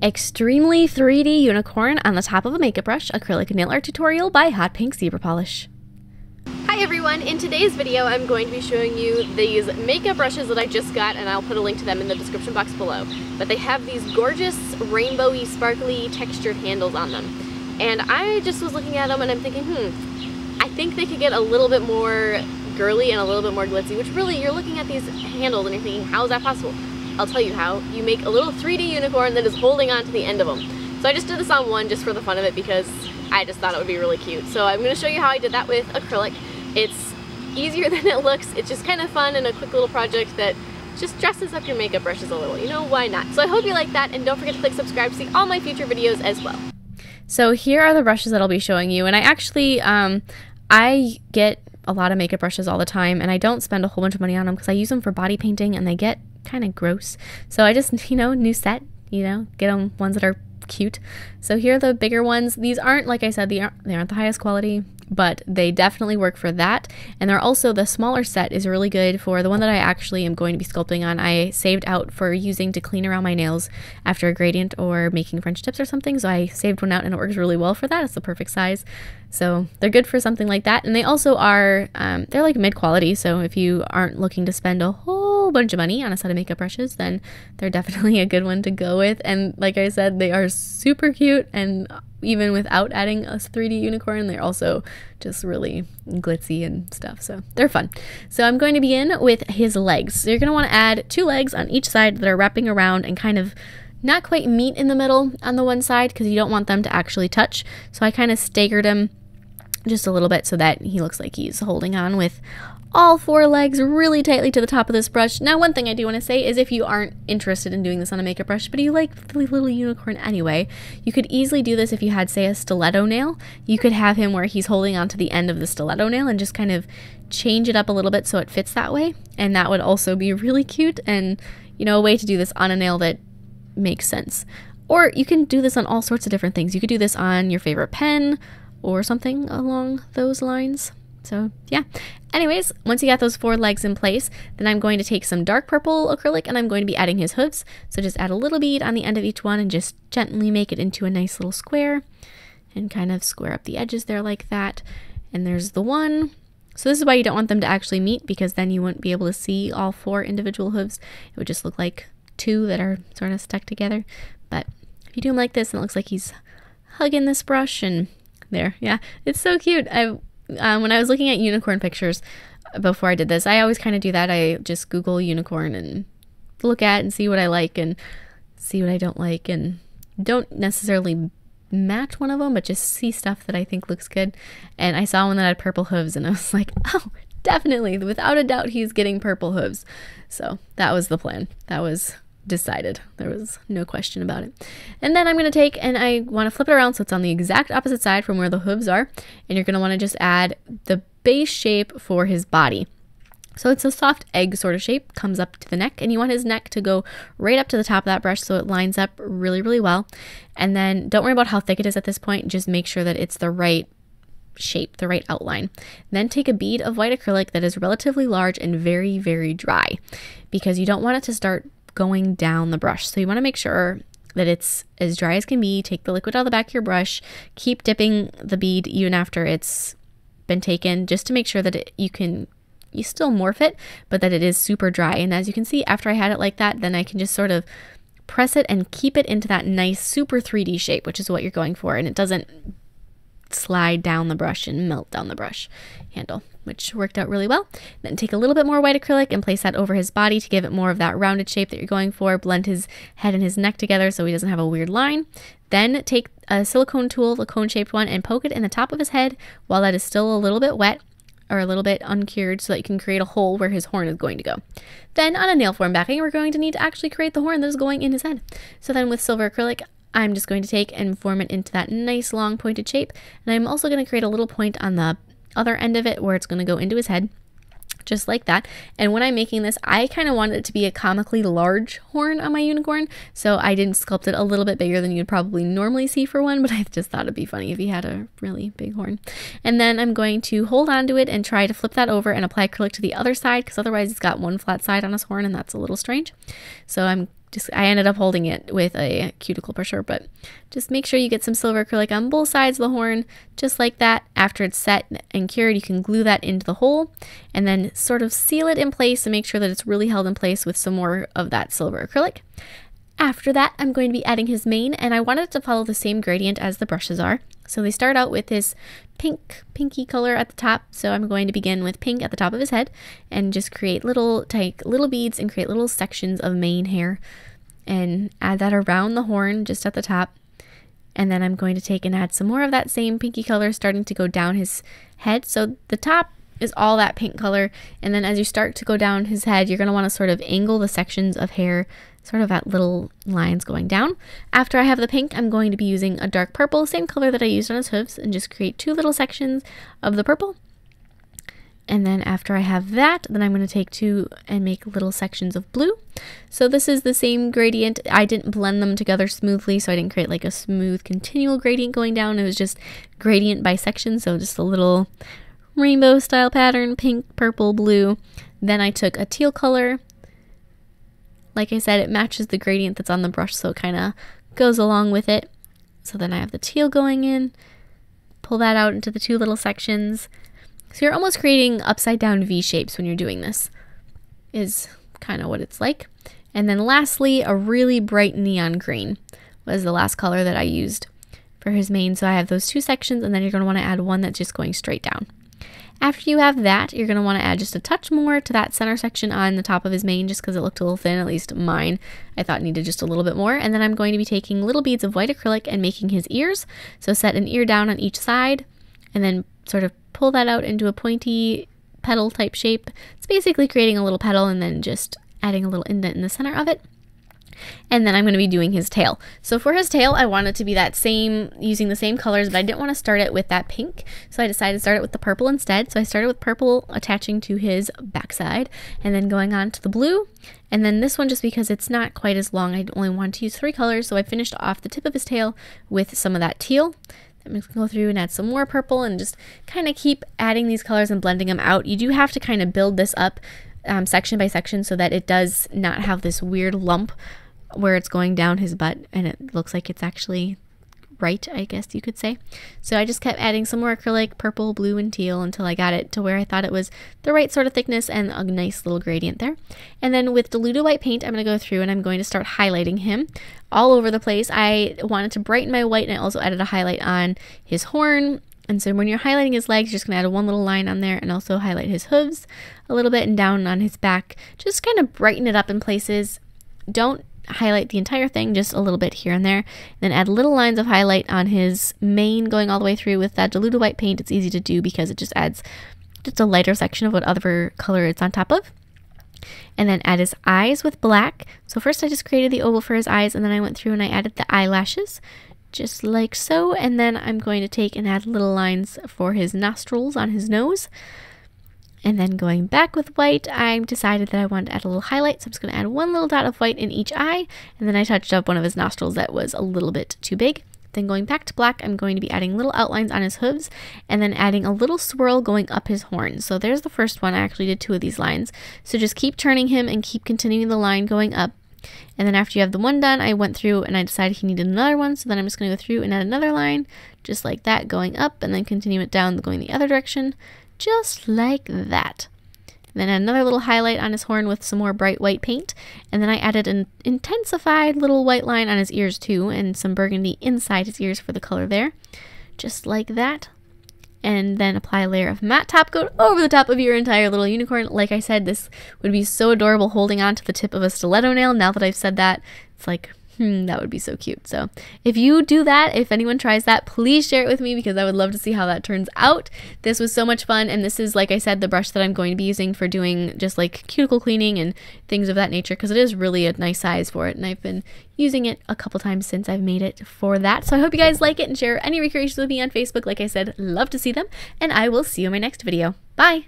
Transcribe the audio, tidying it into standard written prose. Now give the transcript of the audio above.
Extremely 3D unicorn on the top of a makeup brush, acrylic nail art tutorial by Hotpinkzebrapolish. Hi everyone, in today's video I'm going to be showing you these makeup brushes that I just got, and I'll put a link to them in the description box below. But they have these gorgeous rainbowy, sparkly, textured handles on them. And I just was looking at them and I'm thinking, I think they could get a little bit more girly and a little bit more glitzy, which really, you're looking at these handles and you're thinking, how is that possible? I'll tell you how. You make a little 3D unicorn that is holding on to the end of them. So I just did this on one just for the fun of it because I just thought it would be really cute. So I'm going to show you how I did that with acrylic. It's easier than it looks. It's just kind of fun and a quick little project that just dresses up your makeup brushes a little. You know, why not? So I hope you like that, and don't forget to click subscribe to see all my future videos as well. So here are the brushes that I'll be showing you, and I actually, I get a lot of makeup brushes all the time, and I don't spend a whole bunch of money on them because I use them for body painting and they get kind of gross. So I just, new set, get them ones that are cute. So here are the bigger ones. These aren't, like I said, they aren't the highest quality, but they definitely work for that. And they're also, the smaller set is really good for the one that I actually am going to be sculpting on. I saved out for using to clean around my nails after a gradient or making French tips or something. So I saved one out and it works really well for that. It's the perfect size. So they're good for something like that. And they also are, they're like mid-quality. So if you aren't looking to spend a whole bunch of money on a set of makeup brushes, then they're definitely a good one to go with. And like I said, they are super cute, and even without adding a 3D unicorn, they're also just really glitzy and stuff. So they're fun. So I'm going to begin with his legs. So you're going to want to add 2 legs on each side that are wrapping around and kind of not quite meet in the middle on the one side because you don't want them to actually touch. So I kind of staggered him just a little bit so that he looks like he's holding on with all 4 legs really tightly to the top of this brush. Now, one thing I do want to say is if you aren't interested in doing this on a makeup brush, but you like the little unicorn anyway, you could easily do this if you had, say, a stiletto nail. You could have him where he's holding on to the end of the stiletto nail and just kind of change it up a little bit so it fits that way. And that would also be really cute and, a way to do this on a nail that makes sense. Or you can do this on all sorts of different things. You could do this on your favorite pen or something along those lines. So yeah, anyways, once you got those 4 legs in place, then I'm going to take some dark purple acrylic and I'm going to be adding his hooves. So just add a little bead on the end of each one and just gently make it into a nice little square and kind of square up the edges there like that. And there's the one. So this is why you don't want them to actually meet, because then you wouldn't be able to see all 4 individual hooves. It would just look like 2 that are sort of stuck together. But if you do them like this, and it looks like he's hugging this brush, and there, yeah, it's so cute. When I was looking at unicorn pictures before I did this, I always kind of do that. I just Google unicorn and look at and see what I like and see what I don't like, and don't necessarily match one of them, but just see stuff that I think looks good. And I saw one that had purple hooves and I was like, oh, definitely, without a doubt, he's getting purple hooves. So that was the plan. That was decided. There was no question about it. And then I'm going to take and I want to flip it around so it's on the exact opposite side from where the hooves are. And you're going to want to just add the base shape for his body. So it's a soft egg sort of shape, comes up to the neck, and you want his neck to go right up to the top of that brush so it lines up really, really well. And then don't worry about how thick it is at this point. Just make sure that it's the right shape, the right outline. Then take a bead of white acrylic that is relatively large and very, very dry, because you don't want it to start going down the brush. So you want to make sure that it's as dry as can be. Take the liquid out of the back of your brush. Keep dipping the bead even after it's been taken, just to make sure that you still morph it, but that it is super dry. And as you can see, after I had it like that, then I can just sort of press it and keep it into that nice super 3D shape, which is what you're going for. And it doesn't slide down the brush and melt down the brush handle, which worked out really well. Then take a little bit more white acrylic and place that over his body to give it more of that rounded shape that you're going for. Blend his head and his neck together so he doesn't have a weird line. Then take a silicone tool, the cone-shaped one, and poke it in the top of his head while that is still a little bit wet or a little bit uncured, so that you can create a hole where his horn is going to go. Then on a nail form backing, we're going to need to actually create the horn that is going in his head. So then with silver acrylic, I'm just going to take and form it into that nice long pointed shape. And I'm also going to create a little point on the other end of it where it's going to go into his head, just like that. And when I'm making this, I kind of wanted it to be a comically large horn on my unicorn, so I didn't sculpt it a little bit bigger than you'd probably normally see for one, but I just thought it'd be funny if he had a really big horn. And then I'm going to hold on to it and try to flip that over and apply acrylic to the other side, because otherwise it's got one flat side on his horn and that's a little strange. So I'm I ended up holding it with a cuticle brusher, but just make sure you get some silver acrylic on both sides of the horn, just like that. After it's set and cured, you can glue that into the hole and then sort of seal it in place and make sure that it's really held in place with some more of that silver acrylic. After that, I'm going to be adding his mane, and I wanted it to follow the same gradient as the brushes are. So they start out with this pinky color at the top. So I'm going to begin with pink at the top of his head and just take little beads and create little sections of mane hair and add that around the horn just at the top. And then I'm going to take and add some more of that same pinky color starting to go down his head. So the top is all that pink color, and then as you start to go down his head, you're going to want to sort of angle the sections of hair sort of at little lines going down. After I have the pink, I'm going to be using a dark purple, same color that I used on his hooves, and just create 2 little sections of the purple. And then after I have that, then I'm going to take 2 and make little sections of blue. So this is the same gradient. I didn't blend them together smoothly, so I didn't create like a smooth continual gradient going down. It was just gradient by section, so just a little rainbow style pattern, pink, purple, blue. Then I took a teal color. Like I said, it matches the gradient that's on the brush, so it kind of goes along with it. So then I have the teal going in, pull that out into the 2 little sections. So you're almost creating upside down V shapes when you're doing this, is kind of what it's like. And then lastly, a really bright neon green was the last color that I used for his mane. So I have those 2 sections, and then you're going to want to add one that's just going straight down. After you have that, you're going to want to add just a touch more to that center section on the top of his mane, just because it looked a little thin, at least mine. I thought needed just a little bit more. And then I'm going to be taking little beads of white acrylic and making his ears. So set an ear down on each side, and then sort of pull that out into a pointy petal type shape. It's basically creating a little petal and then just adding a little indent in the center of it. And then I'm going to be doing his tail. So for his tail, I want it to be that same, using the same colors, but I didn't want to start it with that pink. So I decided to start it with the purple instead. So I started with purple attaching to his backside and then going on to the blue. And then this one, just because it's not quite as long, I only wanted to use 3 colors. So I finished off the tip of his tail with some of that teal. I'm just going to go through and add some more purple and just kind of keep adding these colors and blending them out. You do have to kind of build this up section by section so that it does not have this weird lump where it's going down his butt and it looks like it's actually right, I guess you could say. So I just kept adding some more acrylic, purple, blue, and teal until I got it to where I thought it was the right sort of thickness and a nice little gradient there. And then with diluted white paint, I'm going to go through and I'm going to start highlighting him all over the place. I wanted to brighten my white, and I also added a highlight on his horn. And so when you're highlighting his legs, you're just going to add 1 little line on there and also highlight his hooves a little bit and down on his back. Just kind of brighten it up in places. Don't highlight the entire thing, just a little bit here and there. Then add little lines of highlight on his mane going all the way through with that diluted white paint. It's easy to do because it just adds just a lighter section of whatever color it's on top of. And then add his eyes with black. So first I just created the oval for his eyes, and then I went through and I added the eyelashes just like so. And then I'm going to take and add little lines for his nostrils on his nose. And then going back with white, I decided that I wanted to add a little highlight. So I'm just going to add 1 little dot of white in each eye. And then I touched up one of his nostrils that was a little bit too big. Then going back to black, I'm going to be adding little outlines on his hooves and then adding a little swirl going up his horn. So there's the first one. I actually did 2 of these lines. So just keep turning him and keep continuing the line going up. And then after you have the one done, I went through and I decided he needed another one. So then I'm just going to go through and add another line just like that going up, and then continue it down going the other direction. Just like that. Then another little highlight on his horn with some more bright white paint. And then I added an intensified little white line on his ears too, and some burgundy inside his ears for the color there. Just like that. And then apply a layer of matte top coat over the top of your entire little unicorn. Like I said, this would be so adorable holding on to the tip of a stiletto nail. Now that I've said that, it's like, that would be so cute. So if you do that, if anyone tries that, please share it with me because I would love to see how that turns out. This was so much fun, and this is, like I said, the brush that I'm going to be using for doing just like cuticle cleaning and things of that nature, because it is really a nice size for it, and I've been using it a couple times since I've made it for that. So I hope you guys like it and share any recreations with me on Facebook. Like I said, love to see them, and I will see you in my next video. Bye!